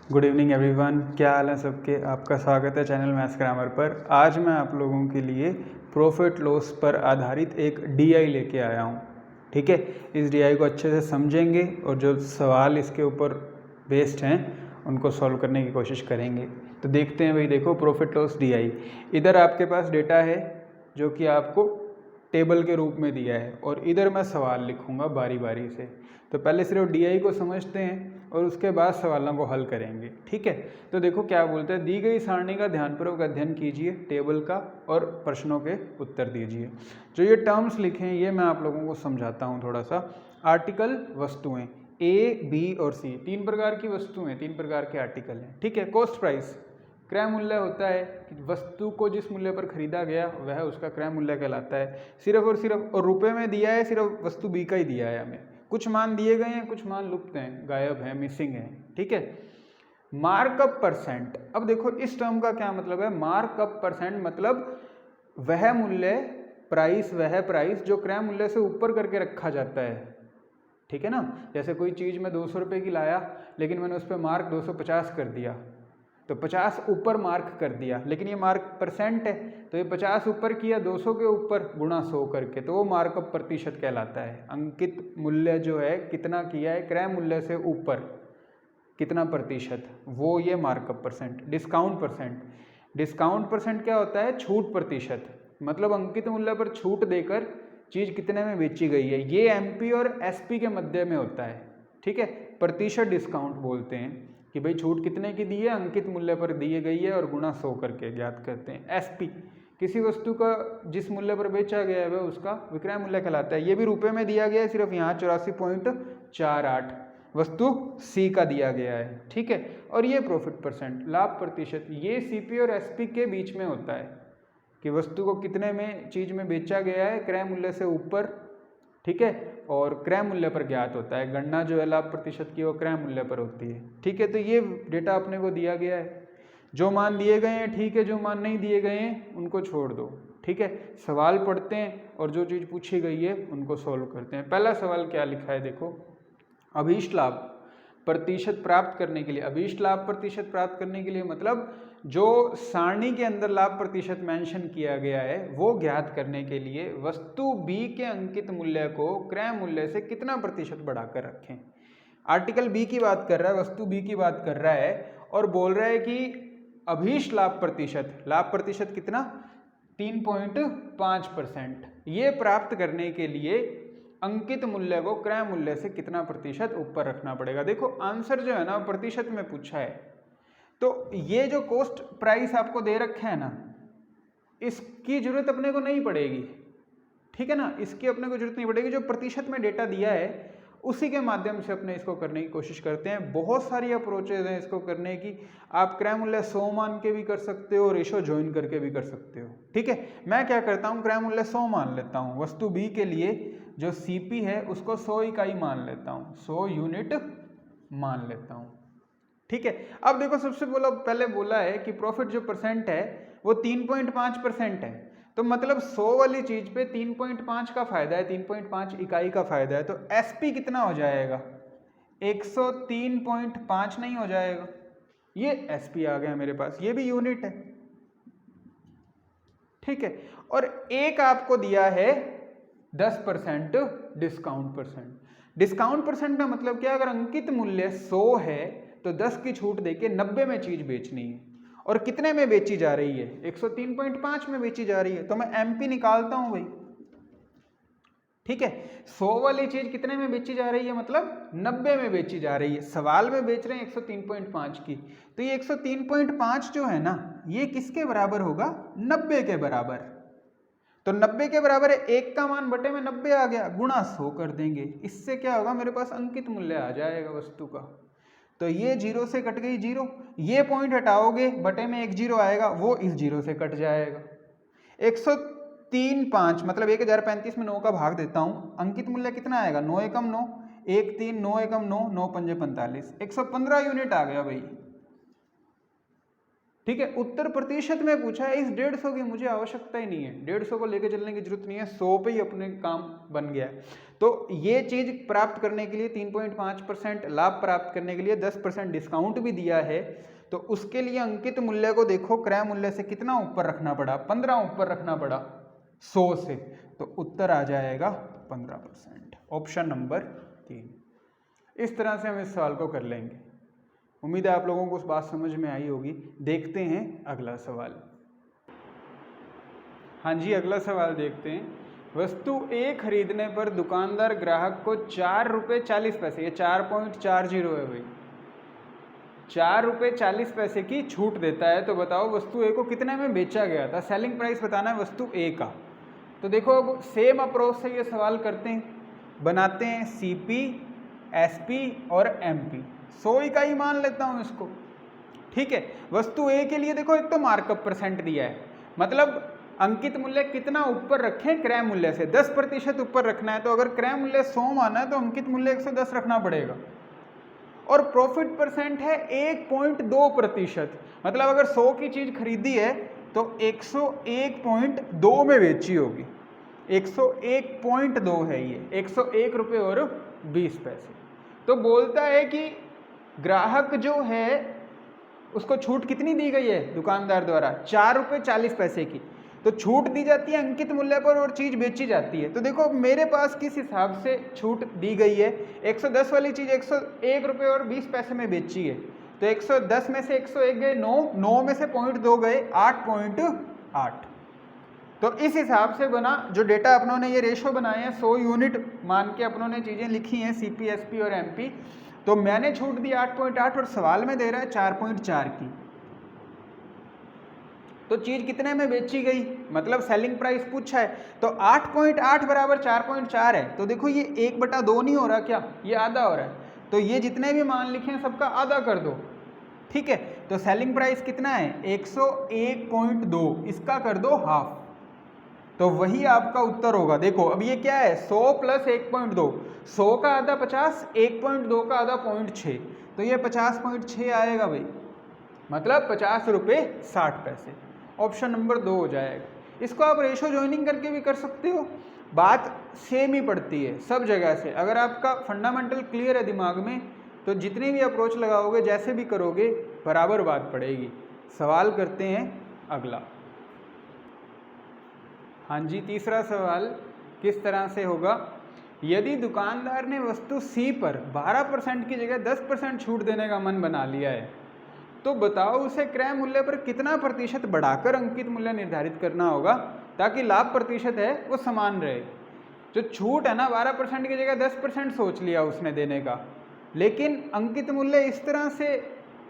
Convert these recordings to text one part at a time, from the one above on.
Good evening everyone, क्या हाल है सबके। आपका स्वागत है चैनल मैथ्स ग्रामर पर। आज मैं आप लोगों के लिए प्रॉफिट लॉस पर आधारित एक डीआई लेके आया हूँ। ठीक है, इस डीआई को अच्छे से समझेंगे और जो सवाल इसके ऊपर बेस्ड हैं उनको सॉल्व करने की कोशिश करेंगे। तो देखते हैं भाई। देखो, प्रॉफिट लॉस डीआई, इधर आपके पास डेटा है जो कि आपको टेबल के रूप में दिया है और इधर मैं सवाल लिखूंगा बारी बारी से। तो पहले सिर्फ डीआई को समझते हैं और उसके बाद सवालों को हल करेंगे। ठीक है, तो देखो क्या बोलते हैं। दी गई सारणी का ध्यानपूर्वक अध्ययन कीजिए, टेबल का और प्रश्नों के उत्तर दीजिए। जो ये टर्म्स लिखे हैं ये मैं आप लोगों को समझाता हूँ थोड़ा सा। आर्टिकल वस्तुएं ए, बी और सी, तीन प्रकार की वस्तुएं, तीन प्रकार के आर्टिकल हैं। ठीक है। कॉस्ट प्राइस, क्रय मूल्य होता है कि वस्तु को जिस मूल्य पर खरीदा गया वह उसका क्रय मूल्य कहलाता है। सिर्फ और सिर्फ और रुपए में दिया है, सिर्फ वस्तु बी का ही दिया है हमें। कुछ मान दिए गए हैं, कुछ मान लुप्त हैं, गायब है, मिसिंग है। ठीक है। मार्कअप परसेंट, अब देखो इस टर्म का क्या मतलब है। मार्कअप परसेंट मतलब वह मूल्य, प्राइस, वह प्राइस जो क्रय मूल्य से ऊपर करके रखा जाता है। ठीक है ना। जैसे कोई चीज़ मैं 200 रुपये की लाया लेकिन मैंने उस पर मार्क 250 कर दिया, तो 50 ऊपर मार्क कर दिया, लेकिन ये मार्क परसेंट है तो ये 50 ऊपर किया 200 के ऊपर गुणा 100 करके, तो वो मार्कअप प्रतिशत कहलाता है। अंकित मूल्य जो है कितना किया है क्रय मूल्य से ऊपर कितना प्रतिशत, वो ये markup percent. Discount percent, discount percent क्या होता है, छूट प्रतिशत, मतलब अंकित मूल्य पर छूट देकर चीज़ कितने में बेची गई है। ये एमपी और एसपी के मध्य में होता है। ठीक है। प्रतिशत डिस्काउंट बोलते हैं कि भाई छूट कितने की दी है, अंकित मूल्य पर दी गई है और गुणा 100 करके ज्ञात करते हैं। एसपी, किसी वस्तु का जिस मूल्य पर बेचा गया है वह उसका विक्रय मूल्य कहलाता है। ये भी रुपए में दिया गया है, सिर्फ यहाँ 84.48 वस्तु सी का दिया गया है। ठीक है। और ये प्रॉफिट परसेंट, लाभ प्रतिशत, ये सीपी और एसपी के बीच में होता है कि वस्तु को कितने में चीज में बेचा गया है क्रय मूल्य से ऊपर। ठीक है। और क्रय मूल्य पर ज्ञात होता है। गणना जो है लाभ प्रतिशत की वो क्रय मूल्य पर होती है। ठीक है। तो ये डेटा अपने को दिया गया है। जो मान दिए गए हैं ठीक है, जो मान नहीं दिए गए हैं उनको छोड़ दो। ठीक है। सवाल पढ़ते हैं और जो चीज़ पूछी गई है उनको सॉल्व करते हैं। पहला सवाल क्या लिखा है देखो। अभीष्ट लाभ प्रतिशत प्राप्त करने के लिए, अभीष्ट लाभ प्रतिशत प्राप्त करने के लिए मतलब जो सारणी के अंदर लाभ प्रतिशत मेंशन किया गया है वो ज्ञात करने के लिए वस्तु बी के अंकित मूल्य को क्रय मूल्य से कितना प्रतिशत बढ़ाकर रखें। आर्टिकल बी की बात कर रहा है, वस्तु बी की बात कर रहा है और बोल रहा है कि अभीष्ट लाभ प्रतिशत कितना, 3.5%। ये प्राप्त करने के लिए अंकित मूल्य को क्रय मूल्य से कितना प्रतिशत ऊपर रखना पड़ेगा। देखो आंसर जो है ना प्रतिशत में पूछा है, तो ये जो कॉस्ट प्राइस आपको दे रखा है ना, इसकी जरूरत अपने को नहीं पड़ेगी। ठीक है ना, इसकी अपने को जरूरत नहीं पड़ेगी। जो प्रतिशत में डेटा दिया है उसी के माध्यम से अपने इसको करने की कोशिश करते हैं। बहुत सारी अप्रोचेज हैं इसको करने की। आप क्रय मूल्य 100 मान के भी कर सकते हो, रेशो ज्वाइन करके भी कर सकते हो। ठीक है। मैं क्या करता हूँ, क्रय मूल्य 100 मान लेता हूँ। वस्तु बी के लिए जो सीपी है उसको 100 इकाई मान लेता हूँ, 100 यूनिट मान लेता हूँ। ठीक है। अब देखो सबसे पहले बोला है कि प्रॉफिट जो परसेंट है वो 3.5% है। तो मतलब 100 वाली चीज पे 3.5 का फायदा है, 3.5 इकाई का फायदा है। तो एसपी कितना हो जाएगा, 103.5 नहीं हो जाएगा। ये एसपी आ गया मेरे पास, ये भी यूनिट है। ठीक है। और एक आपको दिया है 10% डिस्काउंट परसेंट। डिस्काउंट परसेंट का मतलब क्या, अगर अंकित मूल्य 100 है तो 10 की छूट देके 90 में चीज बेचनी है। और कितने में बेची जा रही है, 103.5 में बेची जा रही है। तो मैं एमपी निकालता हूं भाई। ठीक है। 100 वाली चीज कितने में बेची जा रही है, मतलब 90 में बेची जा रही है। सवाल में बेच रहे हैं 103.5 की, तो ये 103.5 जो है ना ये किसके बराबर होगा, 90 के बराबर। तो 90 के बराबर है, एक का मान बटे में 90 आ गया, गुणा 100 कर देंगे। इससे क्या होगा, मेरे पास अंकित मूल्य आ जाएगा वस्तु का। तो ये जीरो से कट गई जीरो, ये पॉइंट हटाओगे बटे में एक जीरो आएगा, वो इस जीरो से कट जाएगा। 103.5 मतलब 1035 में 9 का भाग देता हूं, अंकित मूल्य कितना आएगा, 9 एकम 9, 1 3 9 एकम 9, 9 पंजे 45, 115 यूनिट आ गया भाई। ठीक है, उत्तर प्रतिशत में पूछा है, इस 150 की मुझे आवश्यकता ही नहीं है, 150 को लेके चलने की जरूरत नहीं है, 100 पे ही अपने काम बन गया है। तो ये चीज प्राप्त करने के लिए 3.5% लाभ प्राप्त करने के लिए 10% डिस्काउंट भी दिया है। तो उसके लिए अंकित मूल्य को देखो क्रय मूल्य से कितना ऊपर रखना पड़ा, 15 ऊपर रखना पड़ा 100 से, तो उत्तर आ जाएगा 15%, ऑप्शन नंबर 3। इस तरह से हम इस सवाल को कर लेंगे। उम्मीद है आप लोगों को उस बात समझ में आई होगी। देखते हैं अगला सवाल। हाँ जी, अगला सवाल देखते हैं। वस्तु ए खरीदने पर दुकानदार ग्राहक को 4 रुपये 40 पैसे, ये 4.40 है भाई, 4 रुपये 40 पैसे की छूट देता है। तो बताओ वस्तु ए को कितने में बेचा गया था, सेलिंग प्राइस बताना है वस्तु ए का। तो देखो अब सेम अप्रोच से ये सवाल करते हैं, बनाते हैं सीपी, एसपी और एमपी, 100 इकाई मान लेता हूँ इसको। ठीक है, वस्तु ए के लिए देखो एक तो मार्कअप परसेंट दिया है, मतलब अंकित मूल्य कितना ऊपर रखें क्रय मूल्य से, 10% ऊपर रखना है। तो अगर क्रय मूल्य 100 माना है तो अंकित मूल्य 110 रखना पड़ेगा। और प्रॉफिट परसेंट है 1.2%, मतलब अगर 100 की चीज खरीदी है तो 101.2 में बेची होगी, 101.2 है ये, 101 रुपये और 20 पैसे। तो बोलता है कि ग्राहक जो है उसको छूट कितनी दी गई है दुकानदार द्वारा, 4 रुपये 40 पैसे की। तो छूट दी जाती है अंकित मूल्य पर और चीज बेची जाती है। तो देखो मेरे पास किस हिसाब से छूट दी गई है, 110 वाली चीज 101 रुपये और 20 पैसे में बेची है, तो 110 में से 101 गए 9 में से 0.2 गए 8.8। तो इस हिसाब से बना जो डेटा अपनों ने ये रेशो बनाए हैं, 100 यूनिट मान के अपनों ने चीजें लिखी हैं सीपी, एसपी और एमपी। तो मैंने छूट दी 8.8 और सवाल में दे रहा है 4.4 की। तो चीज कितने में बेची गई, मतलब सेलिंग प्राइस पूछा है, तो 8.8 बराबर 4.4 है। तो देखो ये 1/2 नहीं हो रहा क्या, ये आधा हो रहा है। तो ये जितने भी मान लिखे हैं सबका आधा कर दो। ठीक है, तो सेलिंग प्राइस कितना है 101.2, इसका कर दो हाफ, तो वही आपका उत्तर होगा। देखो अब ये क्या है 100 + 1.2, 100 का आधा 50, 1.2 का आधा 0.6, तो ये 50.6 आएगा भाई, मतलब 50 रुपये 60 पैसे। ऑप्शन नंबर 2 हो जाएगा। इसको आप रेशो ज्वाइनिंग करके भी कर सकते हो, बात सेम ही पड़ती है सब जगह से। अगर आपका फंडामेंटल क्लियर है दिमाग में तो जितनी भी अप्रोच लगाओगे, जैसे भी करोगे, बराबर बात पड़ेगी। सवाल करते हैं अगला। हाँ जी, तीसरा सवाल किस तरह से होगा, यदि दुकानदार ने वस्तु सी पर 12% की जगह 10% छूट देने का मन बना लिया है, तो बताओ उसे क्रय मूल्य पर कितना प्रतिशत बढ़ाकर अंकित मूल्य निर्धारित करना होगा ताकि लाभ प्रतिशत है वो समान रहे। जो छूट है ना 12% की जगह 10% सोच लिया उसने देने का, लेकिन अंकित मूल्य इस तरह से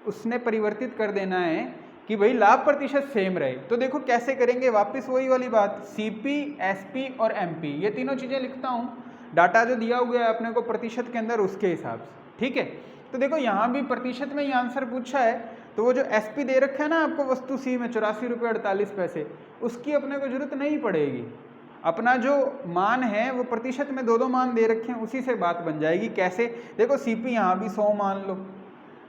उसने परिवर्तित कर देना है कि भाई लाभ प्रतिशत सेम रहे। तो देखो कैसे करेंगे, वापस वही वाली बात, सीपी, एसपी और एमपी, ये तीनों चीज़ें लिखता हूँ, डाटा जो दिया हुआ है अपने को प्रतिशत के अंदर उसके हिसाब से। ठीक है, तो देखो यहाँ भी प्रतिशत में ही आंसर पूछा है, तो वो जो एसपी दे रखा है ना आपको वस्तु सी में 84 रुपये 48 पैसे, उसकी अपने को जरूरत नहीं पड़ेगी। अपना जो मान है वो प्रतिशत में 2 मान दे रखे हैं, उसी से बात बन जाएगी। कैसे, देखो सीपी यहाँ भी 100 मान लो,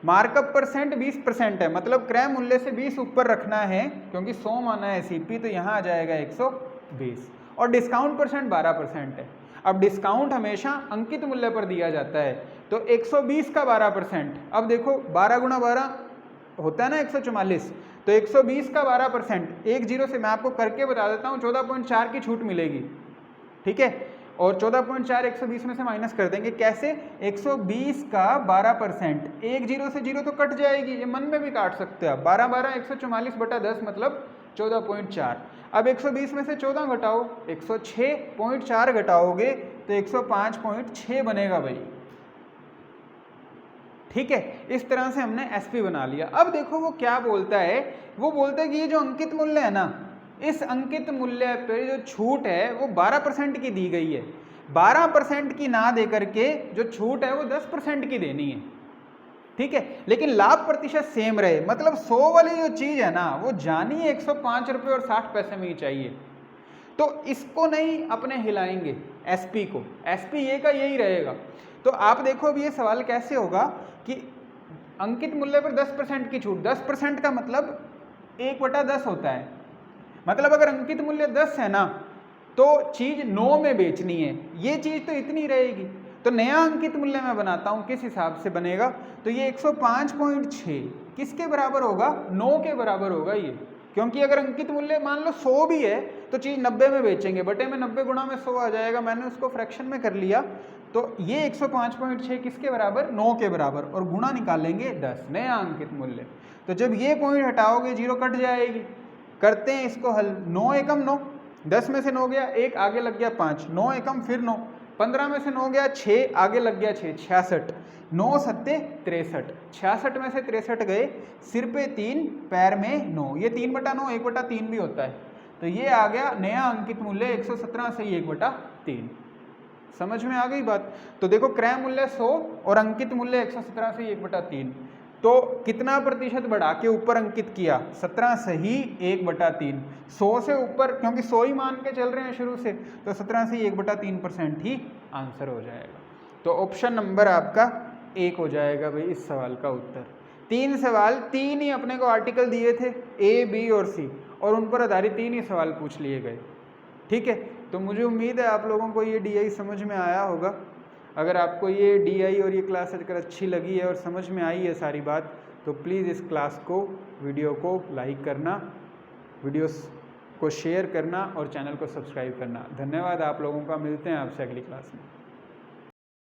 मार्कअप परसेंट 20% है, मतलब क्रय मूल्य से 20 ऊपर रखना है क्योंकि 100 माना है सीपी, तो यहाँ आ जाएगा 120, और डिस्काउंट परसेंट 12% है। अब डिस्काउंट हमेशा अंकित मूल्य पर दिया जाता है, तो 120 का 12%, अब देखो 12 × 12 होता है ना 144, तो 120 का 12%, 10 से मैं आपको करके बता देता हूँ, 14.4 की छूट मिलेगी। ठीक है, और 14.4 120 में से माइनस कर देंगे, कैसे, 120 का 12%, 10 से 0 तो कट जाएगी, ये मन में भी काट सकते हो आप, 12 12 144/10 मतलब 14.4। अब 120 में से 14 घटाओ, 106.4 घटाओगे तो 105.6 बनेगा भाई। ठीक है, इस तरह से हमने एसपी बना लिया। अब देखो वो क्या बोलता है, वो बोलता है कि ये जो अंकित मूल्य है ना, इस अंकित मूल्य पे जो छूट है वो 12% की दी गई है, 12% की ना दे करके जो छूट है वो 10% की देनी है। ठीक है, लेकिन लाभ प्रतिशत सेम रहे, मतलब 100 वाली जो चीज है ना वो जानी 105 रुपये और 60 पैसे में ही चाहिए। तो इसको नहीं अपने हिलाएंगे एसपी को, एसपी ये का यही रहेगा। तो आप देखो अब ये सवाल कैसे होगा कि अंकित मूल्य पर 10% की छूट, 10% का मतलब 1/10 होता है। मतलब अगर अंकित मूल्य 10 है ना तो चीज 9 में बेचनी है, ये चीज तो इतनी रहेगी। तो नया अंकित मूल्य मैं बनाता हूं, किस हिसाब से बनेगा, तो ये 105.6 किसके बराबर होगा, 9 के बराबर होगा ये, क्योंकि अगर अंकित मूल्य मान लो 100 भी है तो चीज 90 में बेचेंगे, बटे में 90 गुणा में 100 आ जाएगा, मैंने उसको फ्रैक्शन में कर लिया। तो ये 105.6 किसके बराबर, 9 के बराबर, और गुणा निकालेंगे 10, नया अंकित मूल्य। तो जब ये पॉइंट हटाओगे जीरो कट जाएगी। करते हैं इसको हल, 9 एकम 9, 10 में से 9 गया, एक आगे लग गया 5, 9 एकम फिर 9, 15 में से 9 गया 6, आगे लग गया 6, 66, 9 सत्ते 63, 66 में से 63 गए, सिर पे 3 पैर में 9, ये 3/9 1/3 भी होता है। तो ये आ गया नया अंकित मूल्य 117 से 1/3। समझ में आ गई बात। तो देखो क्रय मूल्य 100 और अंकित मूल्य 117 से 1/3, तो कितना प्रतिशत बढ़ा के ऊपर अंकित किया, 17 सही 1/3, 100 से ऊपर क्योंकि 100 ही मान के चल रहे हैं शुरू से, तो 17 से 1/3% ही आंसर हो जाएगा। तो ऑप्शन नंबर आपका 1 हो जाएगा भाई इस सवाल का उत्तर। 3 सवाल, 3 ही अपने को आर्टिकल दिए थे A, B और C, और उन पर आधारित 3 ही सवाल पूछ लिए गए। ठीक है, तो मुझे उम्मीद है आप लोगों को ये DI समझ में आया होगा। अगर आपको ये DI और ये क्लास अगर अच्छी लगी है और समझ में आई है सारी बात, तो प्लीज़ इस क्लास को, वीडियो को लाइक करना, वीडियोस को शेयर करना और चैनल को सब्सक्राइब करना। धन्यवाद आप लोगों का, मिलते हैं आपसे अगली क्लास में।